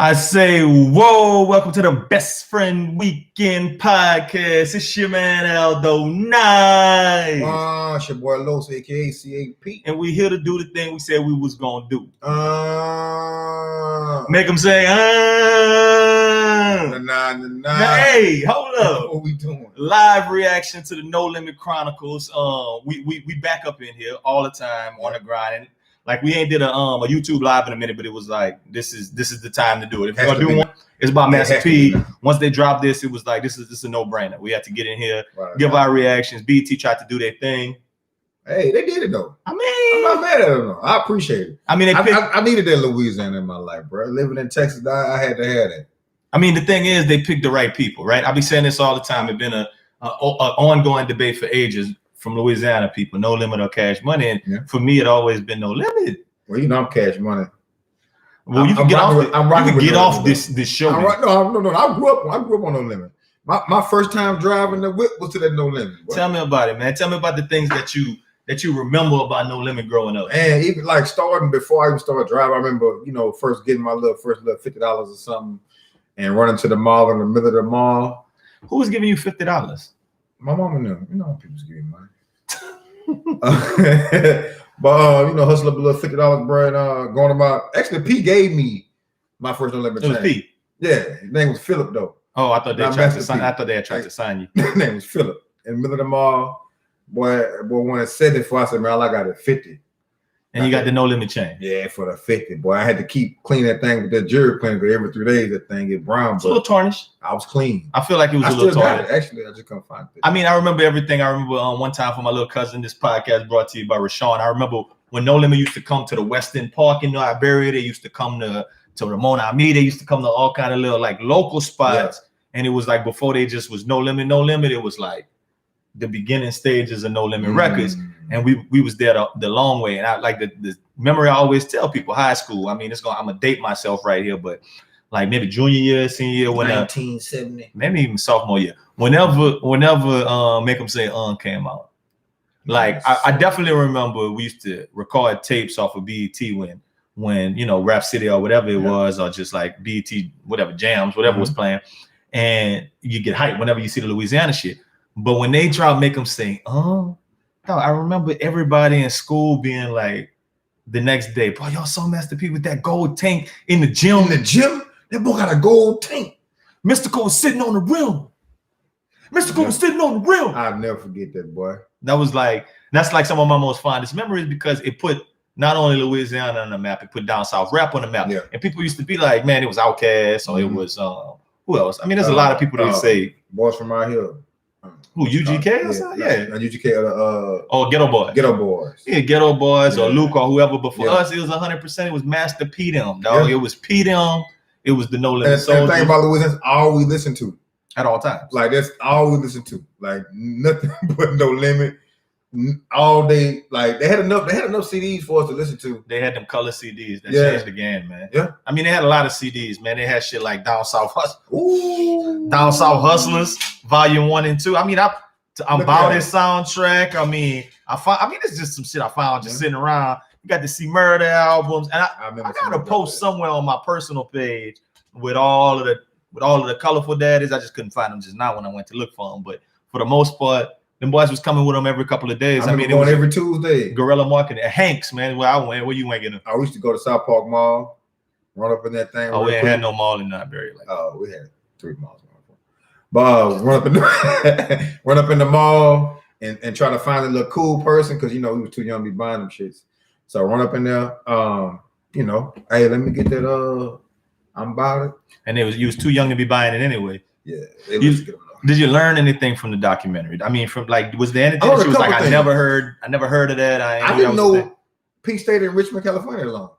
I say, whoa, welcome to the Best Friend Weekend Podcast. It's your man, Aldo NICE. It's your boy Los, a.k.a. C.A.P. And we here to do the thing we said we was going to do. Make them say, Hey, hold up. What we doing? Live reaction to the No Limit Chronicles. We back up in here all the time on the grind. And like we ain't did a YouTube live in a minute, but it was like this is the time to do it. If you're gonna do one, it's about Master P. Once they dropped this, it was like this is a no-brainer. We had to get in here, give our reactions. BT tried to do their thing. Hey, they did it though. I mean, I'm not mad at them though. I appreciate it. I mean, I needed that Louisiana in my life, bro. Living in Texas, I had to have that. I mean, the thing is, they picked the right people, right? I be saying this all the time. It's been a ongoing debate for ages from Louisiana people, no limit or cash money. And for me, it always been no limit. Well, you know, I'm cash money. Well, you can get off this show. No. I grew up on no limit. My first time driving the whip was to that no limit. Bro. Tell me about it, man. Tell me about the things that you remember about no limit growing up. And even like starting before I even started driving, I remember, first getting my first $50 or something and running to the mall in the middle of the mall. Who was giving you $50? My mama knew. You know, people's giving money. But hustle up a little $50 bread. Going about. Actually, P gave me my first no limit. It was P. Yeah, his name was Philip though. Oh, I thought they tried to sign. I thought they had tried to sign you. His name was Philip. In the middle of the mall, boy, when it said it for, I said, man, all I got is 50. And you got the no limit chain. Yeah, for the 50. Boy, I had to keep cleaning that thing with that jury cleaner because every 3 days that thing get brown. It's a little tarnished. I was clean. I feel like it was a little tarnished. Actually, I just couldn't find it. I mean, I remember everything. I remember one time for my little cousin, this podcast brought to you by Rashawn. I remember when No Limit used to come to the Western Park in Iberia. They used to come to Ramon Ami. They used to come to all kind of little like local spots. Yeah. And it was like before they just was no limit. It was like the beginning stages of No Limit Records. And we was there the long way. And I like the memory I always tell people, high school. I mean, I'm gonna date myself right here, but like maybe junior year, senior year, when 1970, maybe even sophomore year. Whenever Make Them Say came out. Like I definitely remember we used to record tapes off of BET when Rap City or whatever it was, or just like BET, whatever jams, whatever was playing, and you get hyped whenever you see the Louisiana shit. But when they drop Make Them Say, I remember everybody in school being like the next day, boy, y'all saw Master P with that gold tank in the gym. That boy got a gold tank. Mystical was sitting on the rim. I'll never forget that, boy. That's like some of my most fondest memories because it put not only Louisiana on the map, it put down south rap on the map. Yeah. And people used to be like, man, it was Outkast or it was who else? I mean, there's a lot of people that say boys from out here. Who, UGK or something? Yeah. UGK or Ghetto Boys. Ghetto Boys. Yeah, Ghetto Boys or Luke or whoever. But for us, it was 100%. It was Master P them, dog. Yeah. It was P them. It was the No Limit Soldiers. And the thing about Louisiana, that's all we listen to. At all times. Like, that's all we listen to. Like, nothing but No Limit. All day. Like, they had enough CDs for us to listen to. They had them color CDs that changed the game, man. Yeah. I mean, they had a lot of CDs, man. They had shit like Down South Hustlers, Volume 1 and 2. I mean, I'm about this soundtrack. I mean, it's just some shit I found just sitting around. You got the C Murder albums, and I got a post somewhere on my personal page with all of the colorful daddies. I just couldn't find them just now when I went to look for them. But for the most part, them boys was coming with them every couple of days. I mean, it was every Tuesday. Guerrilla marketing. Hanks, man, where I went. Where you went getting them? I used to go to South Park Mall, run up in that thing. Oh, we ain't had no mall in Iberia. We had 3 malls. But run up in the mall and try to find a little cool person because we was too young to be buying them shits. So run up in there, hey, let me get that. I'm about it. And you was too young to be buying it anyway. Yeah, did you learn anything from the documentary? I mean, from like, was there anything that you was like, I never heard of that. I didn't know P stayed in Richmond, California long.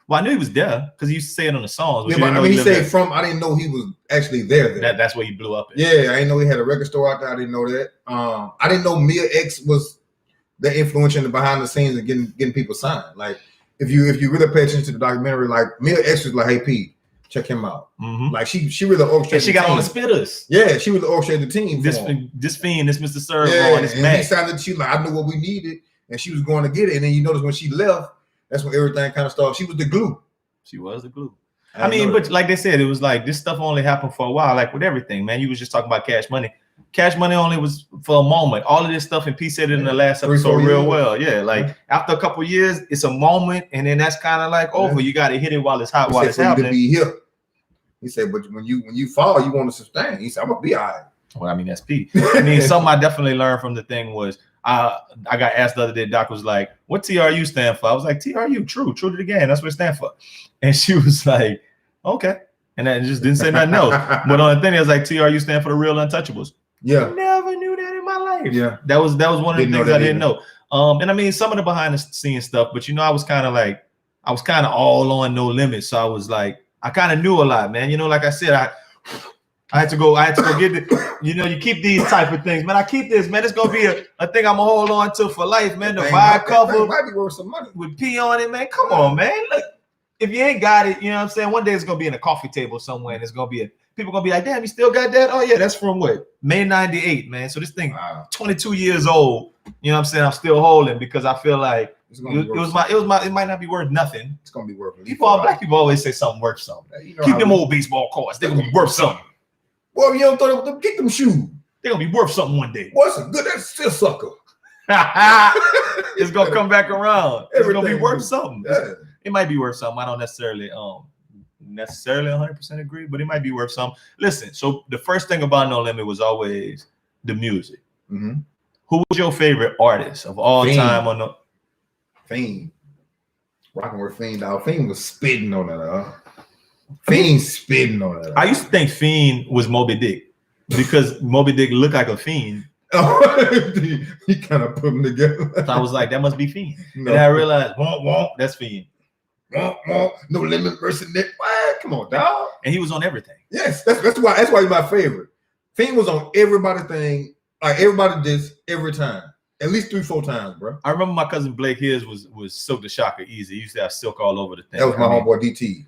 Well, I knew he was there because he used to say it on the songs. Yeah, but I mean, he said I didn't know he was actually there. That's where he blew up. Yeah, I didn't know he had a record store out there. I didn't know that. I didn't know Mia X was the influence in the behind the scenes and getting people signed. Like, if you really pay attention to the documentary, like Mia X was like, hey P, check him out. Like she really orchestrated. And she got on the spitters. Yeah, she was orchestrating the team. This fiend, this Mr. Servo, and this man. He sounded. She like, I knew what we needed, and she was going to get it. And then you notice when she left, that's when everything kind of started. She was the glue. She was the glue. I mean, but like they said, it was like this stuff only happened for a while. Like with everything, man. You was just talking about Cash Money. Cash Money only was for a moment. All of this stuff, and P said it in the last episode real well. Yeah, like after a couple years, it's a moment, and then that's kind of like over. You got to hit it while it's hot, while it's happening. To be here. He said, but when you fall, you want to sustain. He said, I'm gonna be all right. Well, I mean, that's P. I mean, something I definitely learned from the thing was I got asked the other day. Doc was like, "What TRU stand for?" I was like, "TRU, true to the game. That's what it stands for." And she was like, "Okay," and I just didn't say nothing else. But on the thing, it was like TRU stand for the Real Untouchables. Yeah, never knew that in my life. Yeah, that was one of the things I didn't know. And I mean, some of the behind the scenes stuff, but I was kind of all on No Limit, so I was like, I kind of knew a lot, man. Like I said, I had to go get it. You keep these type of things, man. I keep this, man. It's gonna be a thing I'm gonna hold on to for life, man. The vibe cover might be worth some money with P on it, man. Come on, man. Look, if you ain't got it, you know what I'm saying. One day it's gonna be in a coffee table somewhere, and it's gonna be people gonna be like, damn, you still got that? Oh yeah, that's from what? May '98, man. So this thing, 22 years old. You know what I'm saying? I'm still holding because I feel like it might not be worth nothing. It's gonna be worth it. Black people always say something worth something. Keep them old baseball cards. They're gonna be worth something. Well, you don't throw them, get them shoes. They're gonna be worth something one day. What's a good that's sucker? It's gonna come back around. It's gonna be worth something. Yeah. It might be worth something. I don't necessarily 100% agree, but it might be worth something. Listen, so the first thing about No Limit was always the music. Mm-hmm. Who was your favorite artist of all time on the Fiend? Rocking with Fiend, dog. Fiend was spitting on that, Fiend spitting on that. I used to think Fiend was Moby Dick because Moby Dick looked like a fiend. He kind of put them together. So I was like, that must be Fiend. No. And I realized, that's Fiend. No Limit versus Nick. What? Come on, dog. And he was on everything. Yes, that's why he's my favorite. Fiend was on everybody's thing. Like everybody did every time. At least 3-4 times, bro. I remember my cousin Blake, his was Silk the Shocker Easy. He used to have silk all over the thing. That was my homeboy DT.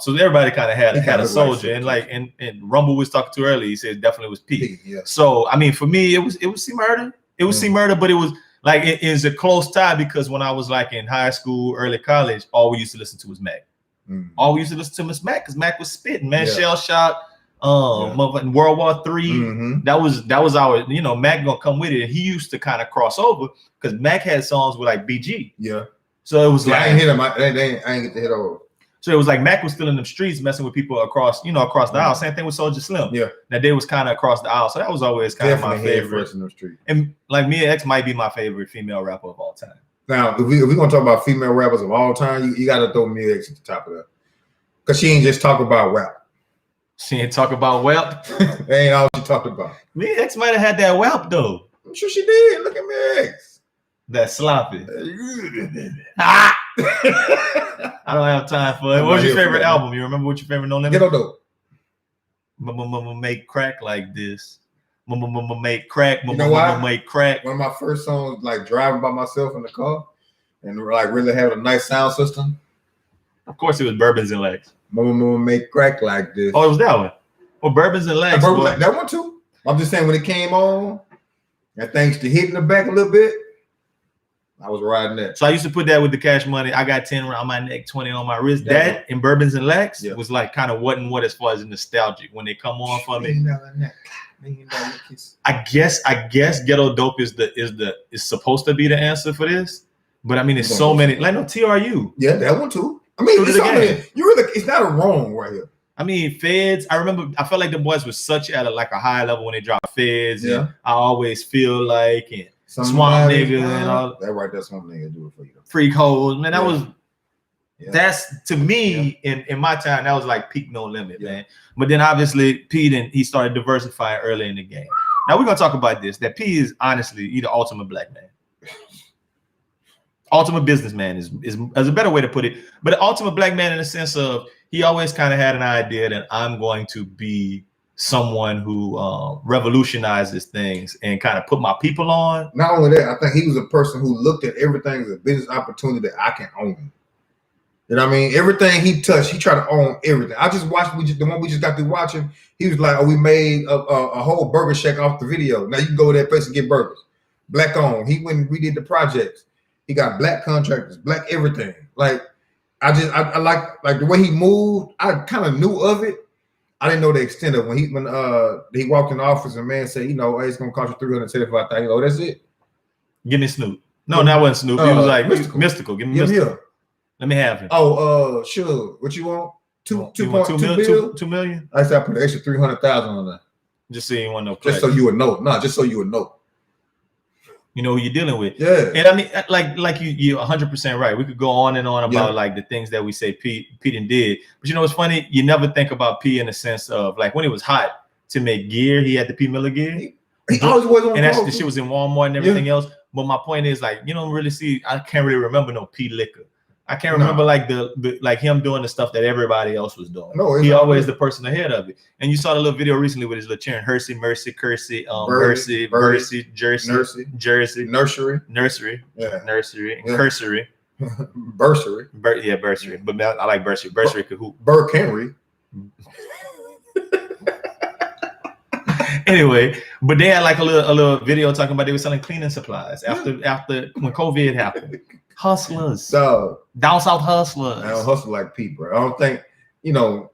So everybody kind of had a soldier, and Rumble was talking to earlier. He said definitely was P. Yeah. So I mean, for me, it was C Murder. It was C Murder, but it was like it is a close tie because when I was like in high school, early college, all we used to listen to was Mac. All we used to listen to was Mac because Mac was spitting, man. Yeah. Shell Shock, World War III. That was our, Mac gonna come with it. He used to kind of cross over because Mac had songs with like BG. Yeah. So it was like I ain't hit him. I ain't get to hit over. So it was like Mac was still in the streets messing with people across the aisle. Same thing with Soulja Slim. Yeah. That they was kind of across the aisle. So that was always kind of my favorite. In the street. And like Mia X might be my favorite female rapper of all time. Now, if we're gonna talk about female rappers of all time, you gotta throw Mia X at the top of that. Cause she ain't just talk about rap. She ain't talk about WAP. That ain't all she talked about. Mia X might have had that WAP though. I'm sure she did. Look at Mia X. That sloppy. I don't have time for it. What was your favorite album? You remember what your favorite No Limit? Ghetto Dope. Make crack like this. Make crack. You know why? Make crack. One of my first songs, like driving by myself in the car, and like really having a nice sound system. Of course, it was Bourbons and Legs. Make crack like this. Oh, it was that one. Well, Bourbons and Legs. That one too. I'm just saying when it came on, and thanks to hitting the back a little bit, I was riding that. So I used to put that with the Cash Money. I got 10 around my neck, 20 on my wrist. That and Bourbons and Legs was like kind of what as far as nostalgic when they come on for me. I guess Ghetto Dope is supposed to be the answer for this, but I mean it's so many. Like no TRU. Yeah, that one too. I mean, it's not a wrong right here. I mean, Feds. I felt like the boys were such at a high level when they dropped Feds. Yeah, and I always feel like and Swamp Nigga and all that. Right, that's Swamp Nigga do it for you. Freak Hoes, man. That was that's to me in my time. That was like peak No Limit, man. But then obviously Pete and he started diversifying early in the game. Now we're gonna talk about this. That P is honestly the ultimate black man. Ultimate businessman is a better way to put it, but the ultimate black man in the sense of he always kind of had an idea that I'm going to be someone who revolutionizes things and kind of put my people on. Not only that, I think he was a person who looked at everything as a business opportunity that I can own. You know what I mean? Everything he touched, he tried to own everything. I just watched the one we just got through watching. He was like, "Oh, we made a whole burger shack off the video. Now you can go to that place and get burgers. Black owned." He went and redid the projects. He got black contractors, black everything. Like, I like the way he moved. I kind of knew of it. I didn't know the extent of when he walked in the office and man said, hey, it's gonna cost you $375,000. Oh, that's it. Give me Snoop. No, that wasn't Snoop. He was like mystical. Give me mystical. Let me have him. Oh, sure. What you want? $2 million. I said I put an extra $300,000 on that. Just so you want no. Just so you would know. No, just so you would know. You know who you're dealing with. Yeah. And I mean, like you're 100% right. We could go on and on about like the things that we say Pete and did. But you know what's funny? You never think about P in the sense of like when it was hot to make gear, he had the P Miller gear. He always was on. And that's the shit was in Walmart and everything else. But my point is like you don't really see. I can't really remember no P liquor. I can't remember like the like him doing the stuff that everybody else was doing. No, he always the person ahead of it. And you saw the little video recently with his little cheering Hersey, Mercy, Kersey, Jersey, Nursery, and Cursory. Bursary. Bursary. But I like Bursary. Bursary could hoop. Burke Henry. Anyway, but they had like a little video talking about they were selling cleaning supplies after when COVID happened. Hustlers. So down south hustlers. I don't hustle like Pete, bro. I don't think you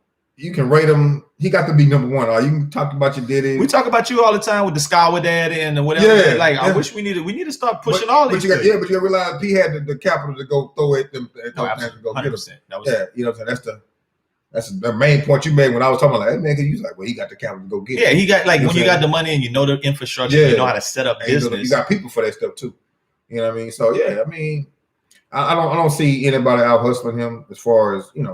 can rate him. He got to be number one. You can talk about your Diddy. We talk about you all the time with the Skyward Daddy and whatever. Yeah, I wish we need to start pushing all these. But you gotta realize P had the capital to go throw it. To go 100%. That was you know what I'm saying. That's the main point you made when I was talking like, hey man, he was like, well, he got the capital to go get it. Yeah, he got like when you got the money and you know the infrastructure, you know how to set up business. You got people for that stuff too. You know what I mean? So yeah, I mean, I don't see anybody out hustling him as far as when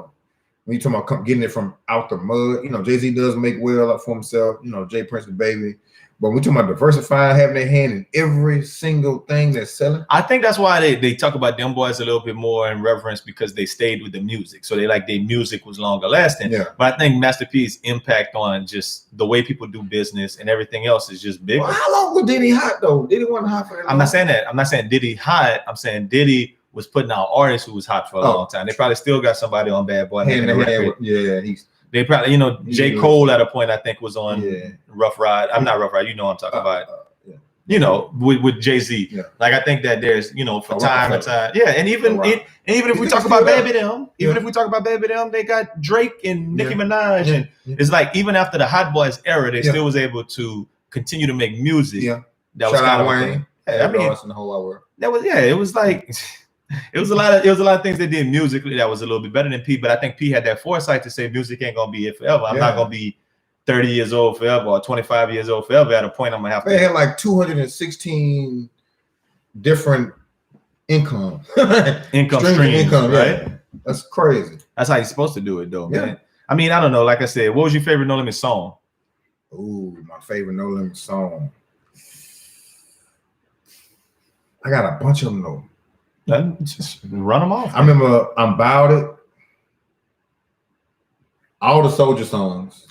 you talking about getting it from out the mud. Jay-Z does make well up for himself. Jay Prince the baby. But we talking about diversifying, having their hand in every single thing that's selling. I think that's why they talk about them boys a little bit more in reverence because they stayed with the music. So they like their music was longer lasting. Yeah. But I think Master P's impact on just the way people do business and everything else is just big. Well, how long was Diddy hot though? Diddy wasn't hot for that long. I'm not saying that. I'm not saying Diddy hot. I'm saying Diddy was putting out artists who was hot for a long time. They probably still got somebody on Bad Boy. They probably, J. Cole at a point I think was on Rough Ride. I'm not Rough Ride. I'm talking about. With Jay-Z. Yeah. Like I think that there's, for time and time. Yeah, and even if we talk about Baby Them, they got Drake and Nicki Minaj, and it's like even after the Hot Boys era, they still was able to continue to make music. Yeah, that was kind of Wayne. I mean, in the whole world. That was it was like. It was a lot of things they did musically that was a little bit better than P, but I think P had that foresight to say music ain't gonna be it forever. I'm not gonna be 30 years old forever or 25 years old forever. At a point, I'm gonna have to. They had like 216 different income streams, right? Yeah. That's crazy. That's how you're supposed to do it, though, man. I mean, I don't know. Like I said, what was your favorite No Limit song? Ooh, my favorite No Limit song. I got a bunch of them though. Just run them off. I remember I'm About It. All the Soldier songs.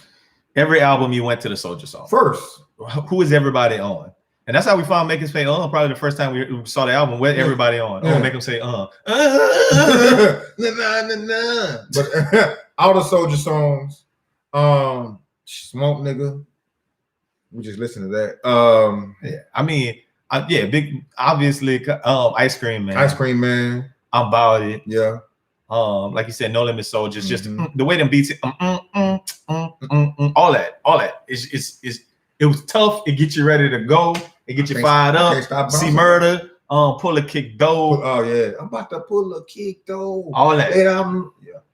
Every album you went to the Soldier song. First. Who is everybody on? And that's how we found Make Him Say probably the first time we saw the album with everybody on. Make Him Say But all the Soldier songs. Smoke Nigga. We just listen to that. I mean, big obviously Ice Cream Man. Ice Cream Man. I'm About It. Yeah. Like you said, No Limit Soldiers, just the way them beats all that. It was tough. It gets you ready to go. It gets you fired up. See Murder, pull a kick though. Oh yeah. I'm about to pull a kick though. All that.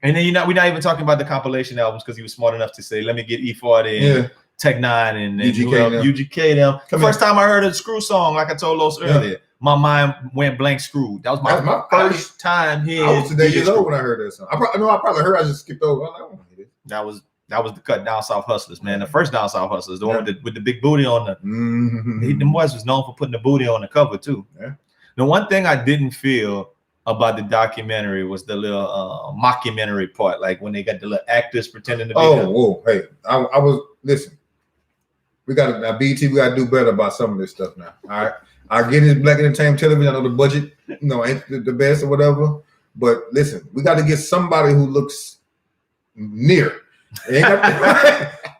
And then we're not even talking about the compilation albums because he was smart enough to say, let me get E40 and Tech Nine and UGK them. First time I heard a Screw song, like I told Los earlier, my mind went blank Screw. That was my first time here. I was today years old when I heard that song. I probably heard. I just skipped over. I don't hear it. That was the cut Down South Hustlers, man. The first Down South Hustlers, the one with the big booty on the. Them boys was known for putting the booty on the cover too. Yeah. The one thing I didn't feel about the documentary was the little mockumentary part, like when they got the little actors pretending to be. Hey, I was listen. We got to BT. We got to do better about some of this stuff now. All right, I get it. Black entertainment television. I know the budget, ain't the best or whatever. But listen, we got to get somebody who looks near.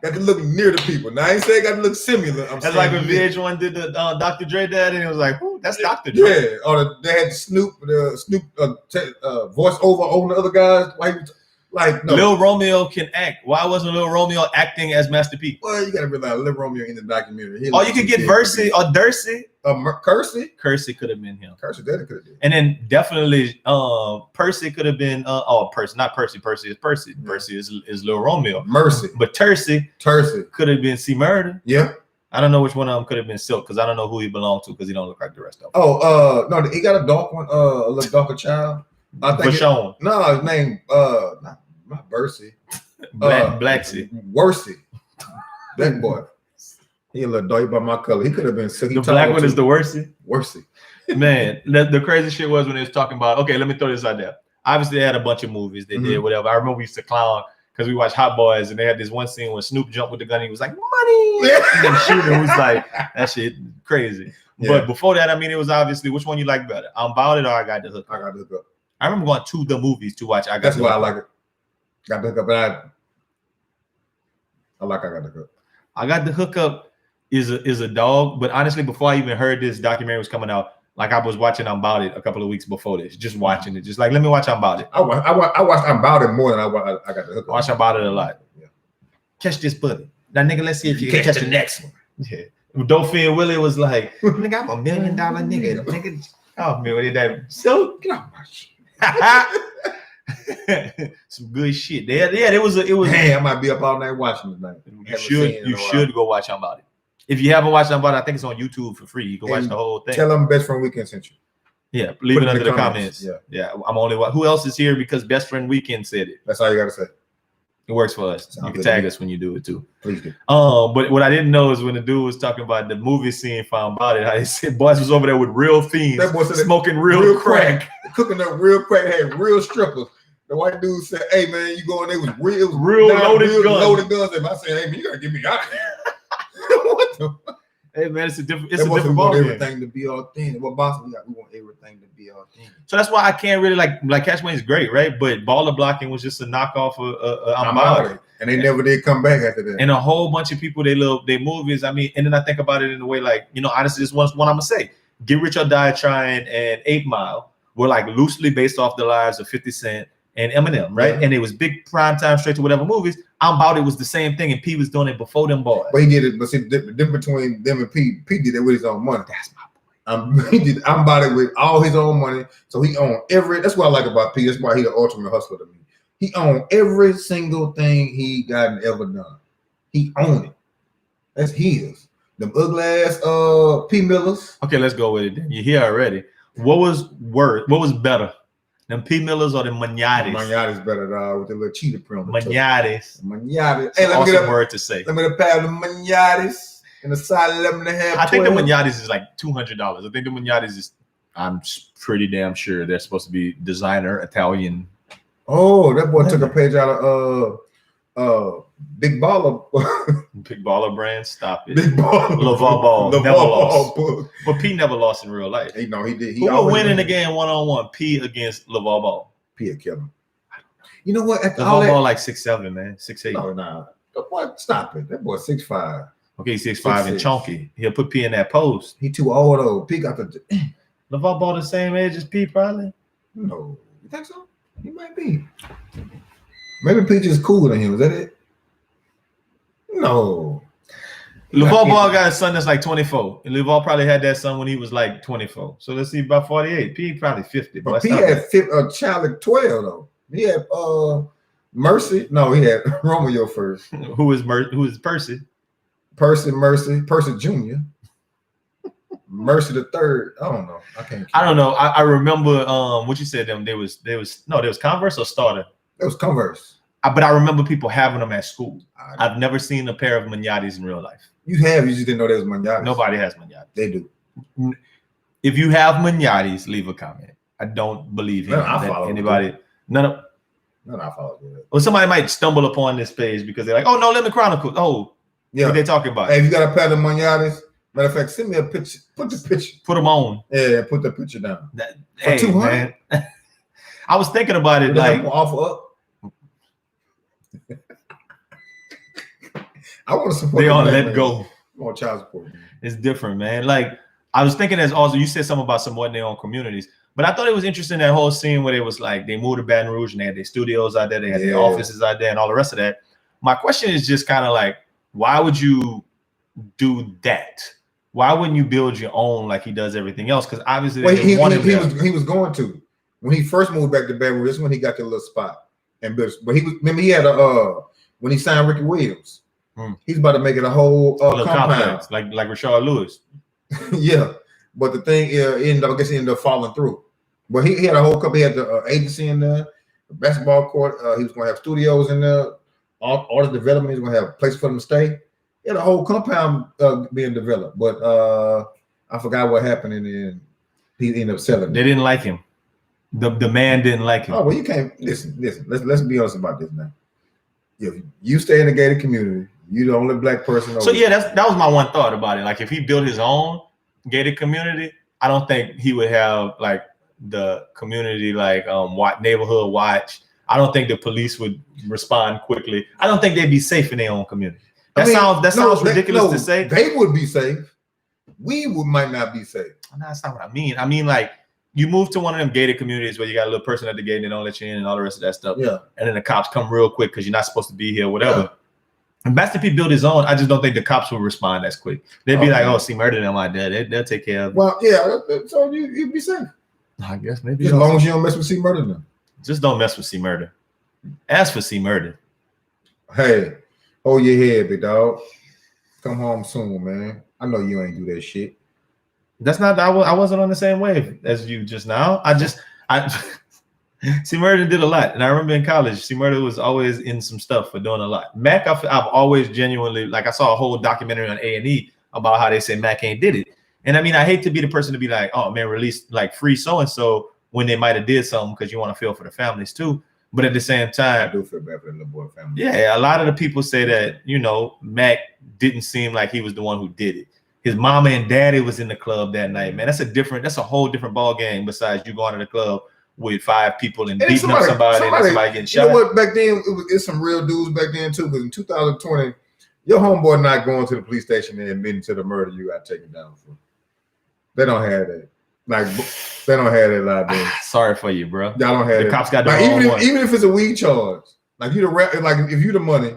Got to look near the people. Now I ain't saying got to look similar. That's like when VH1 did the Dr. Dre dad, and it was like, "Ooh, that's Dr. Dre." Yeah, or they had Snoop voice over the other guys. Like no. Lil Romeo can act. Why wasn't Lil Romeo acting as Master P? Well, you gotta realize Lil Romeo in the documentary. Or you could get Versy or Dursey. Kersey? Kersey could have been him. Kersey definitely could have been. And then definitely Percy could have been Percy, not Percy. Percy is Percy. Yeah. Percy is Lil Romeo. Mercy. But Tersey could have been C Murder. Yeah. I don't know which one of them could have been Silk because I don't know who he belonged to because he don't look like the rest of them. Oh, no, he got a dark one, a little darker child. I think no, his name not Bercy. Blacksy. Worsey. That boy. He a little dark by my color. He could have been Silk. The black one is the Worsey? Worsey. Man, the crazy shit was when they was talking about, okay, let me throw this out there. Obviously, they had a bunch of movies. They did whatever. I remember we used to clown because we watched Hot Boys and they had this one scene when Snoop jumped with the gun. He was like, money. And then shooting was like, that shit crazy. Yeah. But before that, I mean, it was obviously, which one you like better? I'm About It or I Got the Hook Up? I Got the Hook Up. I remember going to the movies to watch I Got That's the why Hook Up. I like it. Got the Hook Up, but I like I Got the Hook Up. I Got the Hook Up is a dog, but honestly, before I even heard this documentary was coming out, like I was watching I'm About It a couple of weeks before this, just watching it, just like let me watch I'm About It. I watched I'm About It more than I Got the Hook Up. Watch I'm About It a lot. Yeah. Catch this bullet. Now, nigga, let's see if you can catch the next one. Yeah. Dolphin Willie was like, nigga, I'm $1 million nigga. Nigga, oh man, that so get off my shit. Some good shit. Yeah, it was. Hey, I might be up all night watching tonight. You should go watch I'm About It. If you haven't watched I'm About It, I think it's on YouTube for free. You can watch the whole thing. Tell them Best Friend Weekend sent you. Yeah, leave it under the comments. Yeah. I'm only who else is here because Best Friend Weekend said it. That's all you gotta say. It works for us. You can tag us when you do it too. Please do. But what I didn't know is when the dude was talking about the movie scene for I'm About It, how he said boys was over there with real fiends, that boy said smoking real crack, cooking up real crack, had real strippers. The white dude said, "Hey man, you going there with real loaded guns." And I said, "Hey man, you gotta get me out of here." What the? Hey man, it's a different ball game. Everything to be authentic. What boss we got? We want everything to be authentic. So that's why I can't really like Cash Money is great, right? But Baller Blocking was just a knockoff of I'm About It. And they never did come back after that. And a whole bunch of people, they love their movies. I mean, and then I think about it in a way like, honestly, this one's one I'm gonna say. Get Rich or Die Trying and 8 Mile were like loosely based off the lives of 50 Cent and Eminem, right? Yeah. And it was big primetime straight to whatever movies. I'm About It was the same thing, and P was doing it before them boys. But he did it. But see, the difference between them and P did it with his own money. That's my boy. He did I'm About It with all his own money. So he owned every. That's what I like about P. That's why he the ultimate hustler to me. He owned every single thing he got ever done. He owned it. That's his. Them ugly ass P Millers. Okay, let's go with it then. You're here already. What was better? Them P Millers or the Manatis? Manatis better with the little cheetah print. Manatis. Hey, let me get a word to say. Let me get a pair of the Manatis in the size 11.5. I think the Manatis is like $200. I think the Manatis is. I'm pretty damn sure they're supposed to be designer Italian. Oh, that boy took a page out of Big Baller. Big Baller brand. Stop it. Big Baller. LeVar Ball. Never lost. Book. But P never lost in real life. He did. Who will win in the game 1-on-1? P against LeVar Ball. P would kill him. You know what? LeVar Ball like 6'7", man. 6'8". No, nah. What? Stop it. That boy 6'5". Okay, 6'5" and chunky. He'll put P in that post. He too old though. P got the. LeVar Ball the same age as P probably. No, you think so? He might be. Maybe P just cooler than him. Is that it? No. LeVar Ball got a son that's like 24. And LeVar probably had that son when he was like 24. So let's see, about 48. P probably 50. But P had a child at 12 though. He had Mercy. No, he had Romeo first. Who is Percy? Percy Jr. Mercy the third. I don't know. I don't know. I remember what you said. There was Converse or Starter. It was Converse. But I remember people having them at school. I've never seen a pair of Manatis in real life. You have. You just didn't know there was Manatis. Nobody has Manatis. They do. If you have Manatis, leave a comment. I don't believe anybody. None of I follow that. Well, somebody might stumble upon this page because they're like, "Oh no, let me Chronicles." Oh, yeah. What they talking about? Hey, if you got a pair of Manatis, matter of fact, send me a picture. Put the picture. Put them on. Yeah, put the picture down. For 200. I was thinking about it. Like offer up. I want to support. They on black let man. go. I'm on child support. Man. It's different, man. Like I was thinking as also you said something about supporting their own communities, but I thought it was interesting that whole scene where it was like they moved to Baton Rouge and they had their studios out there, they had their offices out there, and all the rest of that. My question is just kind of like, why would you do that? Why wouldn't you build your own like he does everything else? Because obviously he was going to when he first moved back to Baton Rouge. This is when he got the little spot and built. But he was remember he had a when he signed Ricky Williams. He's about to make it a whole compound like Rashard Lewis. Yeah, but the thing ended up falling through. But he had a whole couple. He had the agency in there, the basketball court. He was going to have studios in there, all the development. He was going to have a place for them to stay. He had a whole compound being developed, but I forgot what happened, and then he ended up selling. They didn't like him. The man didn't like him. Oh well, you can't listen. Let's be honest about this now. If you stay in the gated community, you the only black person. So yeah, that was my one thought about it. Like if he built his own gated community, I don't think he would have like the community like neighborhood watch. I don't think the police would respond quickly. I don't think they'd be safe in their own community. That sounds ridiculous to say. They would be safe. We might not be safe. No, that's not what I mean. I mean like you move to one of them gated communities where you got a little person at the gate and they don't let you in and all the rest of that stuff. Yeah. And then the cops come real quick because you're not supposed to be here, whatever. Yeah. And Master P built his own. I just don't think the cops will respond as quick. They'd be like, "Oh, see, murder them out there. They'll take care of." Well, yeah. So you'd be safe. I guess maybe as long as you don't mess with C Murder, then. Just don't mess with C Murder. Ask for C Murder. Hey, hold your head, big dog. Come home soon, man. I know you ain't do that shit. That's not. I wasn't on the same wave as you just now. C Murder did a lot, and I remember in college, C Murder was always in some stuff for doing a lot. Mac, I've always genuinely like. I saw a whole documentary on A&E about how they say Mac ain't did it, and I mean, I hate to be the person to be like, "Oh man, release like free so and so" when they might have did something because you want to feel for the families too. But at the same time, I do feel bad for the little boy family. Yeah, a lot of the people say that Mac didn't seem like he was the one who did it. His mama and daddy was in the club that night, man. That's a whole different ball game besides you going to the club with 5 people and beating up somebody and somebody getting shot. You know what? Back then, it's some real dudes back then too. Because in 2020, your homeboy not going to the police station and admitting to the murder you got taken down for. They don't have that. Like they don't have that liability. Sorry for you, bro. Y'all don't have the it. Cops got the like, wrong one. Even if it's a weed charge, like you if you the money,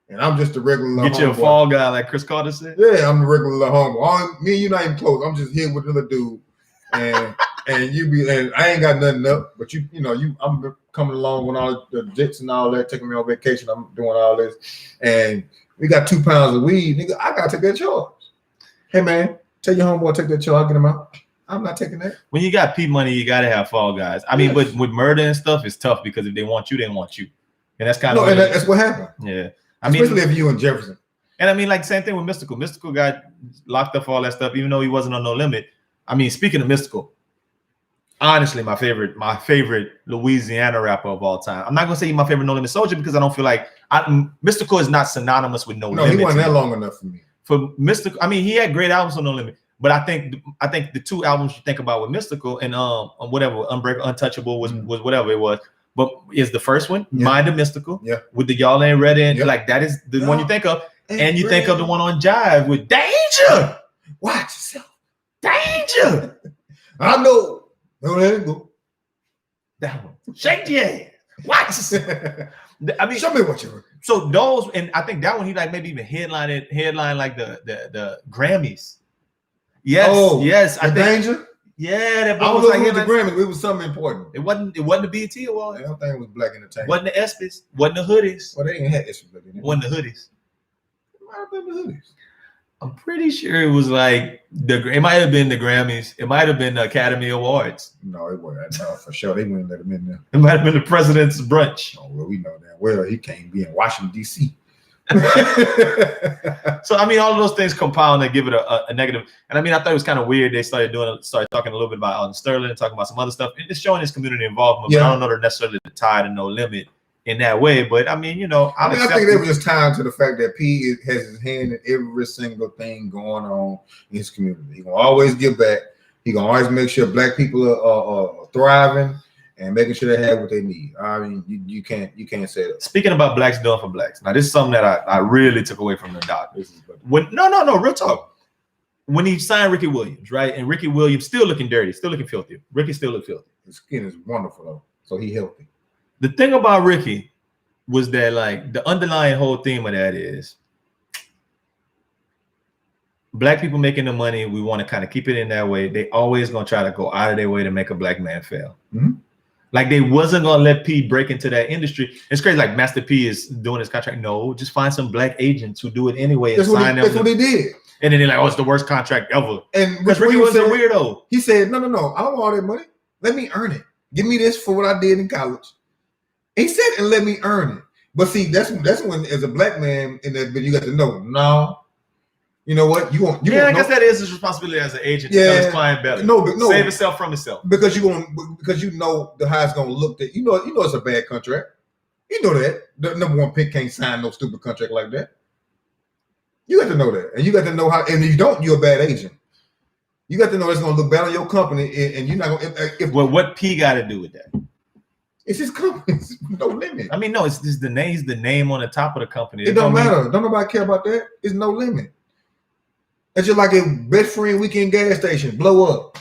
and I'm just a regular. Get you a fall guy like Chris Carter said. Yeah, I'm the regular homeboy. Me and you not even close. I'm just here with another dude, and and I ain't got nothing up. But I'm coming along with all the jits and all that, taking me on vacation. I'm doing all this, and we got 2 pounds of weed. Nigga, I gotta take that charge. Hey man, tell your homeboy take that charge. Get him out. I'm not taking that. When you got P money, you gotta have fall guys. I mean, with murder and stuff, it's tough because if they want you, they want you, and that's kind of that's what happened. Yeah, especially if you and Jefferson. And I mean, like same thing with Mystical. Mystical got locked up for all that stuff, even though he wasn't on No Limit. I mean, speaking of Mystical, honestly, my favorite Louisiana rapper of all time. I'm not gonna say he's my favorite No Limit Soldier because I don't feel like Mystical is not synonymous with No Limit. No, he wasn't that long enough for me. For Mystical, I mean, he had great albums on No Limit. But I think the 2 albums you think about with Mystical and whatever Unbreakable, Untouchable was whatever it was, but is the first one Mind of Mystical with the Y'all Ain't Ready and like that is the one you think of, and you think of the one on Jive with Danger. Watch yourself, Danger. I know. No, let it go. That one. Shake your ass. Watch yourself. I mean, show me what you're. So those, and I think that one he like maybe even headline like the Grammys. Yes, yes. I think Danger. Yeah, that I was like the Grammys. It was something important. It wasn't the BET Award. I don't think it was Black Entertainment. Wasn't the ESPYs. Wasn't the hoodies. Well, they ain't had ESPYs. Wasn't the hoodies. It might have been the hoodies. I'm pretty sure it was like it might have been the Grammys. It might have been the Academy Awards. No, it wasn't. No, for sure. They wouldn't let him in there. It might have been the President's Brunch. Oh, well, we know that. Well, he can't be in Washington, D.C. So I mean, all of those things compound and give it a negative. And I mean, I thought it was kind of weird. They started talking a little bit about Alden Sterling and talking about some other stuff. It's showing his community involvement. But I don't know they're necessarily tied to No Limit in that way. But I mean, I think they were just tied to the fact that P has his hand in every single thing going on in his community. He gonna always give back. He gonna always make sure Black people are thriving. and making sure they have what they need. I mean, you can't say that. Speaking about blacks doing for blacks. Now, this is something that I really took away from the doc. No, real talk. When he signed Ricky Williams, right? And Ricky Williams still looking dirty, still looking filthy. Ricky still look filthy. His skin is wonderful though, so he healthy. The thing about Ricky was that, like, the underlying whole theme of that is black people making the money. We want to kind of keep it in that way. They always gonna try to go out of their way to make a black man fail. Mm-hmm. Like, they wasn't gonna let P break into that industry. It's crazy. Like, Master P is doing his contract. No, just find some black agents who do it anyway. That's what he did. And then they're like, "Oh, it's the worst contract ever." And because Ricky was a weirdo. He said, "No, I don't want all that money. Let me earn it. Give me this for what I did in college." He said, "And let me earn it." But see, that's when, as a black man, in that, but you got to know, no, you know what? You won't. I guess that is his responsibility as an agent to tell his client better. No, save himself from himself. Because you know how it's gonna look. That you know it's a bad contract. You know that the number one pick can't sign no stupid contract like that. You got to know that, and you got to know how. And if you don't, you're a bad agent. You got to know it's going to look bad on your company, and you're not going to. Well, what P got to do with that? It's his company. It's no limit. I mean, no, it's just the name. He's the name on the top of the company. It don't matter. Don't nobody care about that. It's no limit. It's just like a best friend weekend gas station blow up.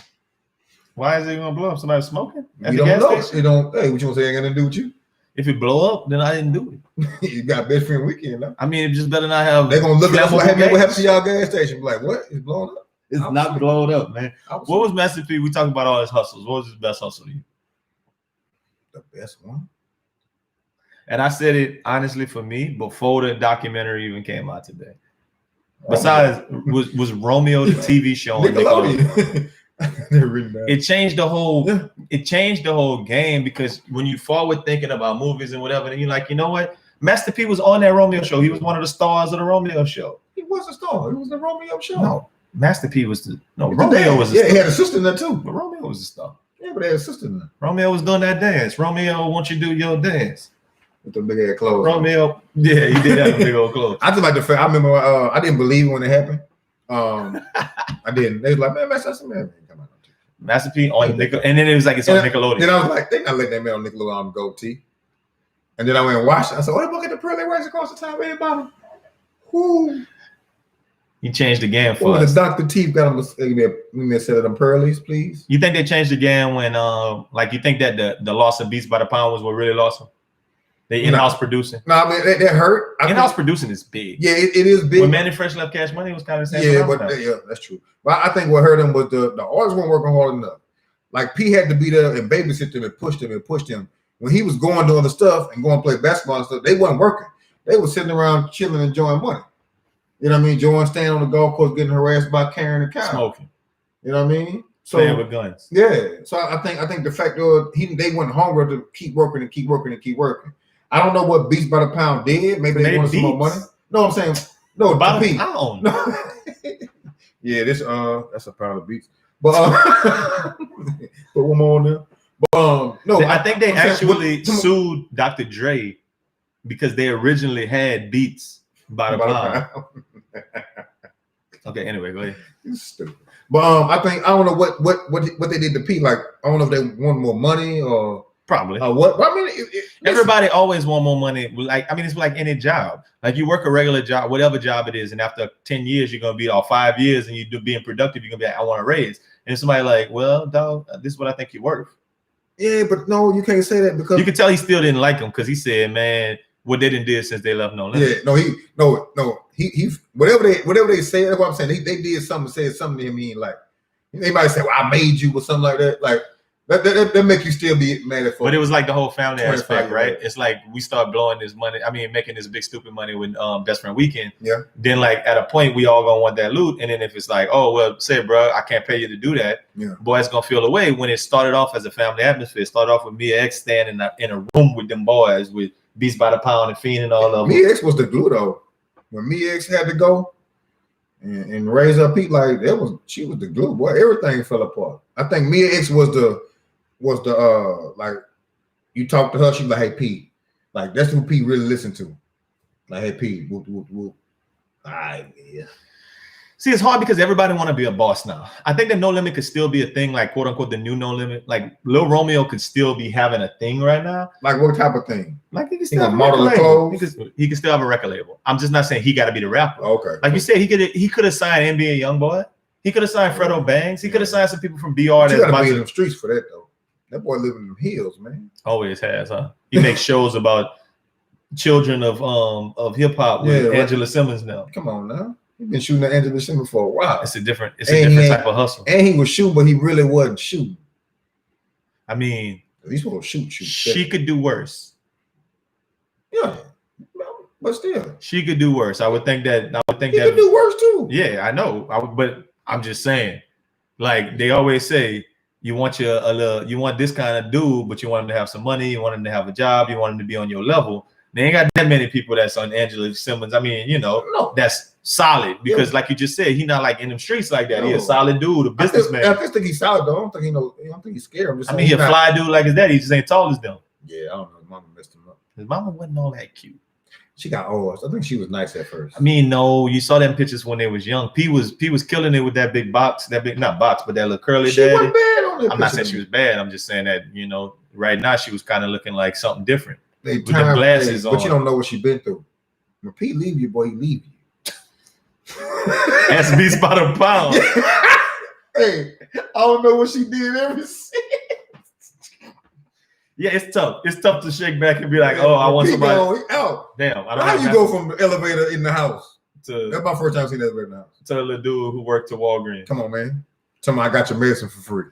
Why is it going to blow up? Somebody smoking? You don't know. It don't. Hey, what you want to say? Ain't got nothing to do with you. If it blow up, then I didn't do it. You got best friend weekend, though. I mean, it just better not have. They're gonna look at us like, what happened to y'all gas station? Be like, what? It's blown up. It's not blown up, man. What was Master P? We talking about all his hustles. What was his best hustle to you? The best one. And I said it honestly for me before the documentary even came out today. Besides, was Romeo the TV show on Nickelodeon? It changed the whole. Yeah. It changed the whole game, because when you forward thinking about movies and whatever, then you're like, you know what? Master P was on that Romeo show. He was one of the stars of the Romeo show. He was a star. It was the Romeo show. No, Master P was the Romeo was. Yeah, he had a sister in there too. But Romeo was a star. Yeah, but they had a sister in there. Romeo was doing that dance. Romeo, won't you do your dance? With the big ass clothes. Romeo, yeah, he did have big old clothes. I just like the fact. I remember. I didn't believe it when it happened. I didn't. They was like, man, Master P on Nickelodeon, and then it was like it's on Nickelodeon. Then I was like, they not letting that man on Nickelodeon on goatee. And then I went and watched it. I said, oh, look at the pearly whites across the top of the bottom. Whoo! You changed the game for us. The Dr. Teeth got him. Give me a set of them pearlies, please. You think they changed the game when, like, you think that the loss of Beats by the Pound was what really lost them? They in-house producing. No, I mean that hurt. In-house producing is big. Yeah, it is big. When Manny Fresh left Cash Money, it was kind of the same. Yeah, but yeah, that's true. But I think what hurt him was the artists weren't working hard enough. Like P had to be there and babysit them and pushed him. When he was going to other stuff and going to play basketball and stuff, they wasn't working. They were sitting around chilling, enjoying money. You know what I mean? Join standing on the golf course, getting harassed by Karen and Kyle. Smoking. You know what I mean? So playing with guns. Yeah. So I think the fact that they went hungry to keep working and keep working and keep working. I don't know what Beats by the Pound did. Maybe they wanted some more money. No, I'm saying no. By the pound. No. Yeah, this that's a pound of beats. But put one more on there. But no, I think they actually sued Dr. Dre because they originally had Beats by the pound. Okay, anyway, go ahead. You're stupid. But I don't know what they did to P. Like, I don't know if they want more money or probably what. I mean, everybody always want more money. Like, I mean, it's like any job. Like, you work a regular job, whatever job it is, and after 10 years, you're gonna be, or 5 years, and you being productive, you're gonna be like, I want a raise. And somebody like, well, dog, this is what I think you're worth. Yeah, but no, you can't say that because you can tell he still didn't like him because he said, man, what they didn't did since they left No Limit. Yeah, he whatever they say, that's what I'm saying. They did something, said something to him he ain't like. They might say, well, I made you or something like that. Like that make you still be mad at folks. But it was like the whole family aspect, right? It's like we start blowing this money. I mean, making this big stupid money with Best Friend Weekend. Yeah. Then like at a point we all gonna want that loot, and then if it's like, oh well, say bro, I can't pay you to do that. Yeah. Boys gonna feel away when it started off as a family atmosphere. It started off with Mia X standing in a room with them boys with Beats by the Pound and Fiend and all of them. Mia X was the glue though. When Mia X had to go and raise up Pete, like she was the glue. Boy, everything fell apart. I think Mia X was the like you talk to her, she's like, hey Pete, like that's who Pete really listened to. Like, hey Pete, whoop whoop whoop. All right, yeah. See, it's hard because everybody want to be a boss now. I think that No Limit could still be a thing, like quote unquote the new No Limit. Like Lil Romeo could still be having a thing right now. Like what type of thing? Like he can still have a model record the label. clothes. He can still have a record label. I'm just not saying he got to be the rapper. Okay. Like you said, he could have signed NBA YoungBoy. He could have signed Fredo Bangs. He could have signed some people from BR. You gotta be in them streets for that though. That boy living in them hills, man. Always has, huh? He makes shows about children of hip hop with Angela Simmons now. Come on now. He's been shooting at Angela Simmons for a while. It's a different type of hustle. And he was shooting, but he really wasn't shooting. I mean, he's supposed to shoot. She could do worse. Yeah, but still, she could do worse. I would think that. He could do worse too. Yeah, I know. But I'm just saying, like they always say, you want this kind of dude, but you want him to have some money, you want him to have a job, you want him to be on your level. They ain't got that many people that's on Angela Simmons. I mean, that's solid because, like you just said, he's not like in them streets like that. He's a solid dude, a businessman. I just think he's solid though. I don't think he's scared. I mean, he's a fly dude like his daddy. He just ain't tall as them. Yeah, I don't know. His mama messed him up. His mama wasn't all that cute. She got old. I think she was nice at first. I mean, no, you saw them pictures when they was young. P was killing it with that big box, not box, but that little curly daddy. She wasn't bad on that. I'm not saying she was bad. I'm just saying that right now she was kind of looking like something different. With them glasses on. But you don't know what she been through. When P leave you, boy, he leave you. That's beats by the pound. Hey, I don't know what she did ever since. Yeah, it's tough. It's tough to shake back and be like, oh, I want somebody. Out. Damn. How you go from the elevator in the house? That's my first time seeing the elevator in the house. To the dude who worked to Walgreens. Come on, man. Tell me I got your medicine for free.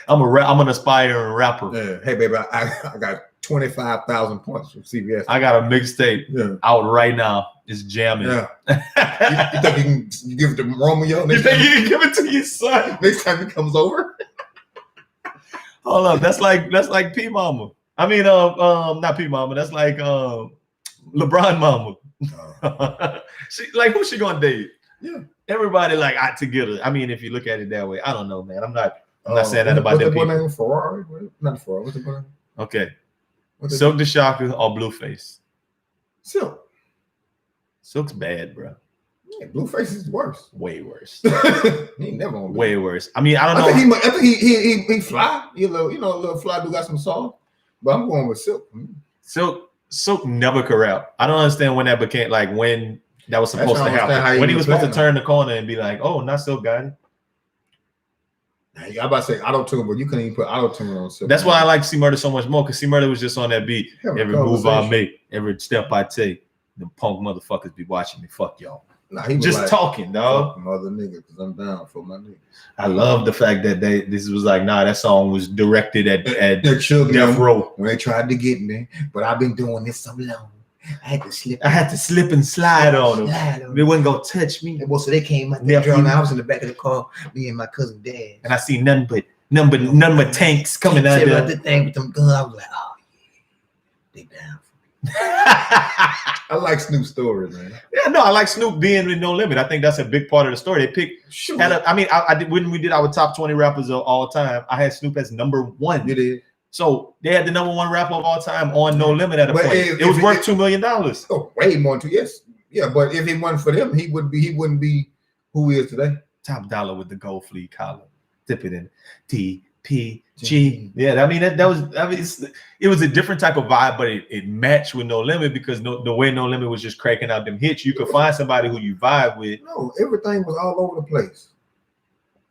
I'm an aspiring rapper. Yeah. Hey, baby, I got 25,000 points from CVS. I got a mixtape out right now. It's jamming. Yeah. you think you can give it to Romeo? You think you can give it to your son next time he comes over? Hold up, that's like P Mama. I mean, not P Mama. That's like LeBron Mama. She like who she gonna date? Yeah, everybody like out together. I mean, if you look at it that way, I don't know, man. I'm not saying that about them people. What's the boy name? Ferrari? Not Ferrari. What's the boy name? Okay, Silk the Shocker or Blueface? Silk. Silk's bad, bro. Yeah, Blueface is worse. Way worse. He ain't never on way worse. I mean, I don't know. I think he fly. A little fly dude got some soul. But I'm going with Silk. Silk never could rap. I don't understand when that became like when that was supposed to happen. When he was supposed to turn the corner and be like, "Oh, not Silk got it." I'm about to say auto-tune, but you couldn't even put auto-tune on Silk. That's why I like C Murder so much more, because C Murder was just on that beat. Every move I make, every step I take, the punk motherfuckers be watching me. Fuck y'all. Nah, he was just like, talking, dog. Mother nigga, because I'm down for my niggas. I love the fact that this was like, that song was directed at their children. Death Row. When they tried to get me, but I've been doing this so long. I had to slip and slide on them. They wasn't gonna touch me. Well, so they came out there, and I was in the back of the car, me and my cousin Dad. And I see none but tanks coming out there. The thing with them guns. I was like, oh yeah, they down. I like Snoop's story, man. Yeah, no, I like Snoop being with No Limit. I think that's a big part of the story. They picked. I did when we did our top 20 rappers of all time. I had Snoop as number 1. You did. So they had the number 1 rapper of all time on No Limit at a point. It was worth $2 million. Oh, way more than 2. Yes, yeah. But if it wasn't for them, he wouldn't be who he is today. Top dollar with the gold flea collar. Tip it in TPG. Yeah, I mean it was a different type of vibe, but it matched with No Limit because the way No Limit was just cracking out them hits. You could find somebody who you vibe with. No, everything was all over the place.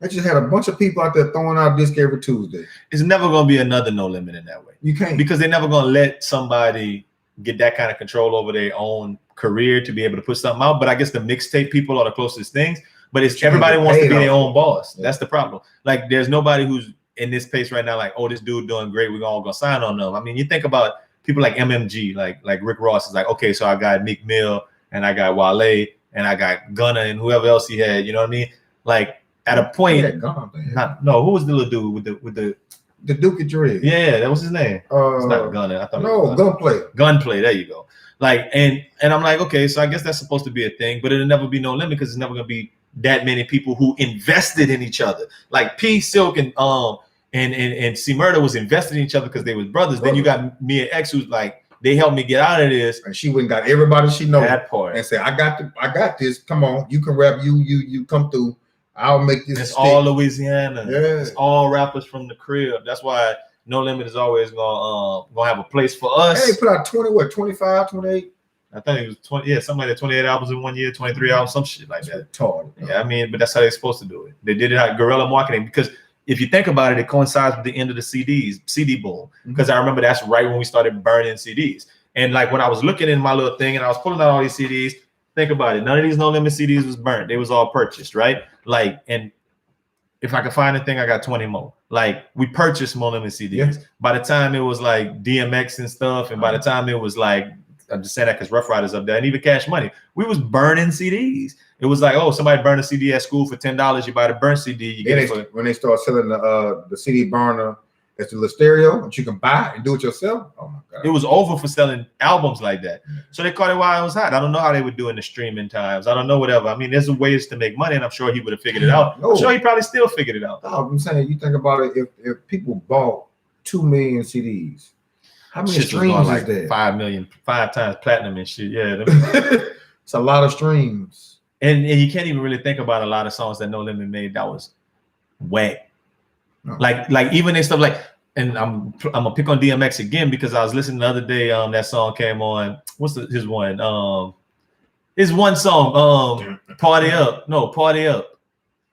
They just had a bunch of people out there throwing out disc every Tuesday. It's never gonna be another No Limit in that way. You can't, because they're never gonna let somebody get that kind of control over their own career to be able to put something out. But I guess the mixtape people are the closest things. But it's everybody wants to be their own boss. Yeah. That's the problem. Like there's nobody who's in this pace right now, like, oh, this dude doing great, we're all gonna sign on them. I mean, you think about people like MMG, like Rick Ross is like, okay, so I got Meek Mill and I got Wale and I got Gunna and whoever else he had, you know what I mean? Like at a point, who was the little dude with the Duke of Dre? Yeah, that was his name. It's not Gunna. I thought Gunplay. There you go. Like and I'm like, okay, so I guess that's supposed to be a thing, but it'll never be No Limit because it's never gonna be that many people who invested in each other. Like P, Silk, and C Murder was invested in each other because they was brothers. Then you got Mia X, who's like they helped me get out of this. And she went and got everybody she knows That part. and said, I got this. Come on, you can rap. You come through. I'll make this. It's all Louisiana. Yeah. It's all rappers from the crib. That's why No Limit is always gonna have a place for us. Hey, put out 25, 28. I think it was 20, something like that. 28 albums in 1 year, 23 albums, some shit like that. Retarded. Yeah, I mean, but that's how they're supposed to do it. They did it at guerrilla marketing because if you think about it, it coincides with the end of the CD boom. Because I remember that's right when we started burning CDs. And like when I was looking in my little thing and I was pulling out all these CDs, think about it. None of these No Limit CDs was burnt. They was all purchased, right? Like, and if I could find a thing, I got 20 more. Like we purchased No Limit CDs. Yeah. By the time it was like DMX and stuff, and by the time it was like, I'm just saying that because Rough Riders up there, and even Cash Money, we was burning CDs. It was like, oh, somebody burned a CD at school for $10. You buy the burnt CD. You get it for, when they start selling the CD burner, it's the little stereo that you can buy and do it yourself. Oh my God! It was over for selling albums like that. So they caught it while it was hot. I don't know how they would do in the streaming times. I don't know, whatever. I mean, there's ways to make money, and I'm sure he would have figured it out. I'm sure he probably still figured it out. I'm saying, you think about it. If people bought 2 million CDs. How many streams like is that? 5 million, 5 times platinum and shit. Yeah, it's a lot of streams. And you can't even really think about a lot of songs that No Limit made that was whack. No. Like even they stuff like, and I'm gonna pick on DMX again because I was listening the other day. That song came on. What's his one? His one song. Party Up. No, Party Up.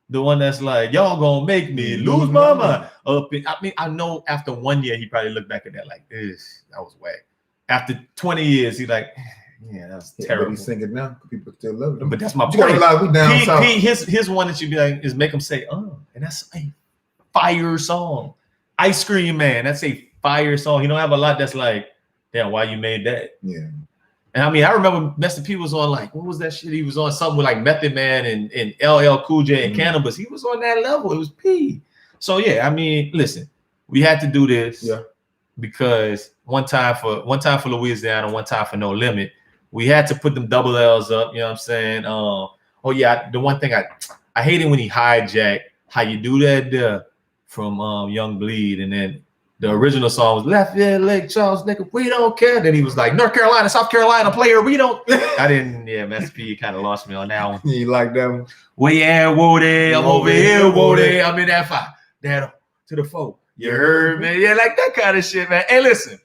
The one that's like, y'all gonna make me lose my mind. I mean, I know after 1 year, he probably looked back at that like, that was whack. After 20 years, he's like, yeah, that's terrible. He's singing now. People still love it. But that's my point. You gotta realize we down south. His one that you be like is make him say, oh, and that's a fire song. Ice Cream Man, that's a fire song. You don't have a lot that's like, damn, why you made that? Yeah. And I mean, I remember Mr. P was on like, what was that shit? He was on something with like Method Man and LL Cool J and Cannabis. He was on that level. It was P. So yeah, I mean, listen, we had to do this because one time for Louisiana, one time for No Limit, we had to put them double L's up. You know what I'm saying? Oh yeah, the one thing I hated when he hijacked How You Do That from Young Bleed, and then the original song was Left Ear Leg Charles nigga, we don't care. Then he was like North Carolina, South Carolina player, we don't. I didn't. Yeah, Master P kind of lost me on that one. You like that one? Well, yeah, whoa there, I'm over here, whoa there, I'm in that 5, that to the 4. You heard me? Yeah, like that kind of shit, man. Hey, listen,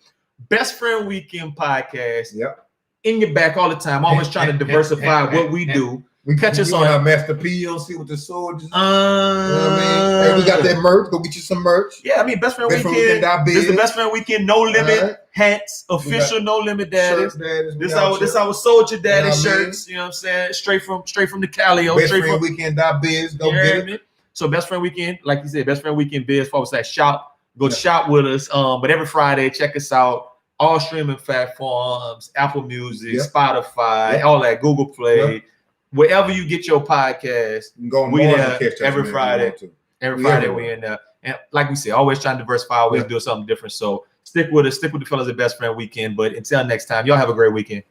Best Friend Weekend podcast. Yep. In your back all the time, always trying to diversify what we do. We catch us on our Master P. You'll see what the soldiers. You know what I mean? Hey, we got that merch. Go get you some merch. Yeah, I mean, Best Friend Weekend. This is the Best Friend Weekend. No Limit hats, official No Limit daddies. This our soldier daddy shirts. You know what I'm saying? Straight from the Calio. Best Friend Weekend.biz. Go get it. So Best Friend Weekend, like you said, Best Friend Weekend biz /shop. Go shop with us. But every Friday, check us out. All streaming platforms, Apple Music, Spotify, all that, Google Play. Wherever you get your podcast, we there every Friday. Every Friday we in there. And like we said, always trying to diversify, always do something different. So stick with us, stick with the fellas at Best Friend Weekend. But until next time, y'all have a great weekend.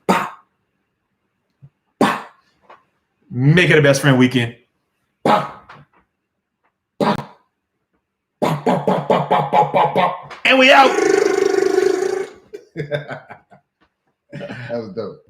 Make it a Best Friend Weekend. And we out. That was dope.